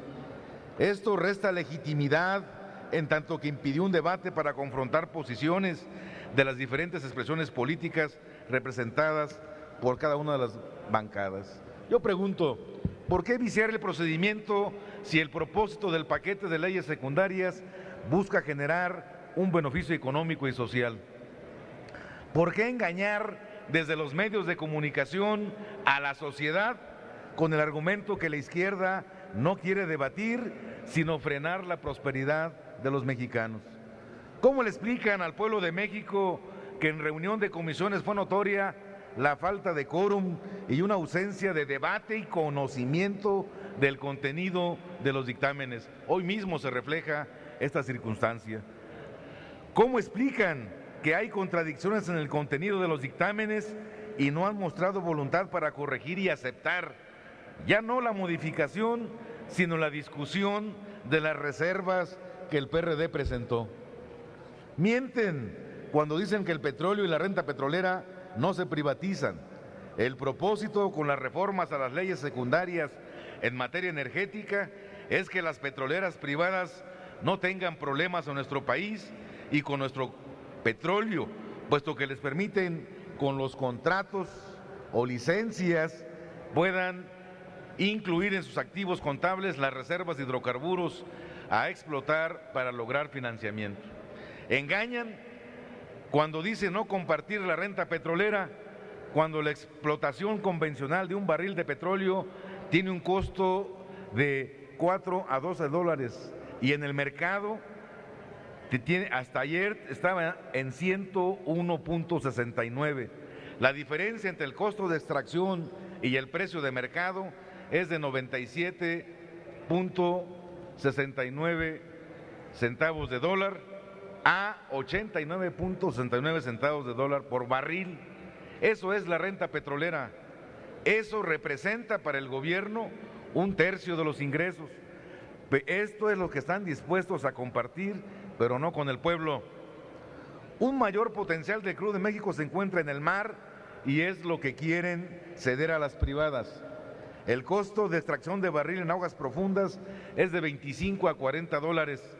Esto resta legitimidad en tanto que impidió un debate para confrontar posiciones de las diferentes expresiones políticas representadas por cada una de las bancadas. Yo pregunto, ¿por qué viciar el procedimiento si el propósito del paquete de leyes secundarias busca generar un beneficio económico y social? ¿Por qué engañar desde los medios de comunicación a la sociedad con el argumento que la izquierda no quiere debatir, sino frenar la prosperidad de los mexicanos? ¿Cómo le explican al pueblo de México que en reunión de comisiones fue notoria la falta de quórum y una ausencia de debate y conocimiento del contenido de los dictámenes? Hoy mismo se refleja esta circunstancia. ¿Cómo explican que hay contradicciones en el contenido de los dictámenes y no han mostrado voluntad para corregir y aceptar ya no la modificación, sino la discusión de las reservas que el PRD presentó? Mienten cuando dicen que el petróleo y la renta petrolera no se privatizan. El propósito con las reformas a las leyes secundarias en materia energética es que las petroleras privadas no tengan problemas en nuestro país y con nuestro petróleo, puesto que les permiten con los contratos o licencias puedan incluir en sus activos contables las reservas de hidrocarburos a explotar para lograr financiamiento. Engañan cuando dicen no compartir la renta petrolera, cuando la explotación convencional de un barril de petróleo tiene un costo de 4 a 12 dólares y en el mercado hasta ayer estaba en 101.69. La diferencia entre el costo de extracción y el precio de mercado es de 97.69 centavos de dólar a 89.69 centavos de dólar por barril. Eso es la renta petrolera. Eso representa para el gobierno 1/3 de los ingresos. Esto es lo que están dispuestos a compartir, pero no con el pueblo. Un mayor potencial de crudo de México se encuentra en el mar y es lo que quieren ceder a las privadas. El costo de extracción de barril en aguas profundas es de 25 a 40 dólares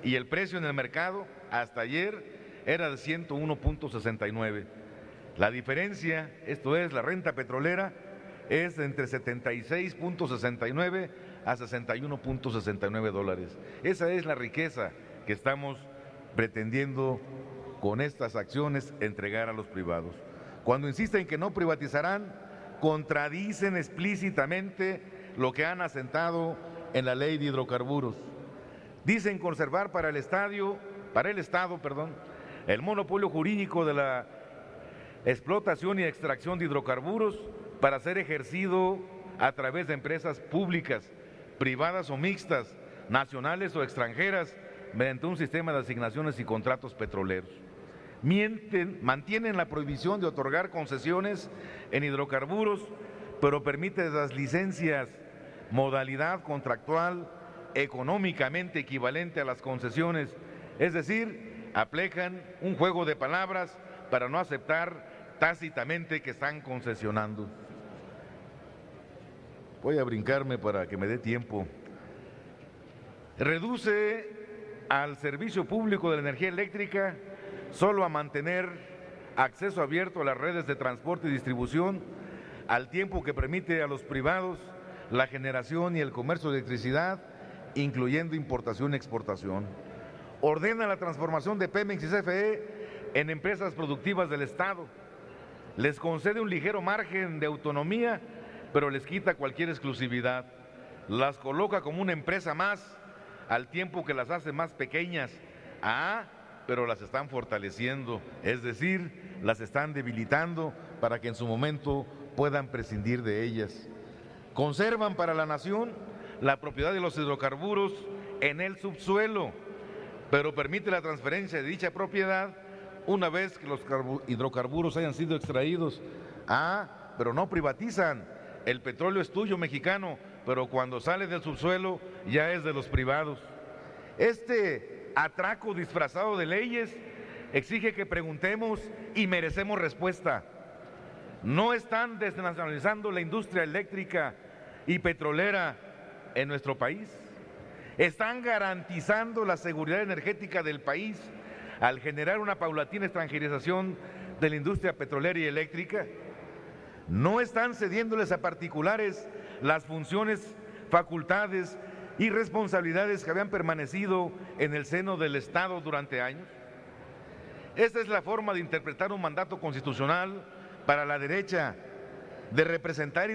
y el precio en el mercado hasta ayer era de 101.69. La diferencia, esto es la renta petrolera, es entre 76.69 a 61.69 dólares. Esa es la riqueza que estamos pretendiendo con estas acciones entregar a los privados. Cuando insisten que no privatizarán, contradicen explícitamente lo que han asentado en la ley de hidrocarburos. Dicen conservar para el Estado, el monopolio jurídico de la explotación y extracción de hidrocarburos para ser ejercido a través de empresas públicas, privadas o mixtas, nacionales o extranjeras, mediante un sistema de asignaciones y contratos petroleros. Mantienen la prohibición de otorgar concesiones en hidrocarburos, pero permiten las licencias, modalidad contractual económicamente equivalente a las concesiones, es decir, aplican un juego de palabras para no aceptar tácitamente que están concesionando. Voy a brincarme para que me dé tiempo. Reduce al servicio público de la energía eléctrica solo a mantener acceso abierto a las redes de transporte y distribución, al tiempo que permite a los privados la generación y el comercio de electricidad, incluyendo importación y exportación. Ordena la transformación de Pemex y CFE en empresas productivas del Estado. Les concede un ligero margen de autonomía, pero les quita cualquier exclusividad. Las coloca como una empresa más, al tiempo que las hace más pequeñas. Pero las están fortaleciendo, es decir, las están debilitando para que en su momento puedan prescindir de ellas. Conservan para la nación la propiedad de los hidrocarburos en el subsuelo, pero permite la transferencia de dicha propiedad una vez que los hidrocarburos hayan sido extraídos. Pero no privatizan. El petróleo es tuyo, mexicano, pero cuando sale del subsuelo ya es de los privados. Este atraco disfrazado de leyes exige que preguntemos y merecemos respuesta. ¿No están desnacionalizando la industria eléctrica y petrolera en nuestro país? ¿Están garantizando la seguridad energética del país al generar una paulatina extranjerización de la industria petrolera y eléctrica? ¿No están cediéndoles a particulares las funciones, facultades y responsabilidades que habían permanecido en el seno del Estado durante años? Esta es la forma de interpretar un mandato constitucional para la derecha, de representar y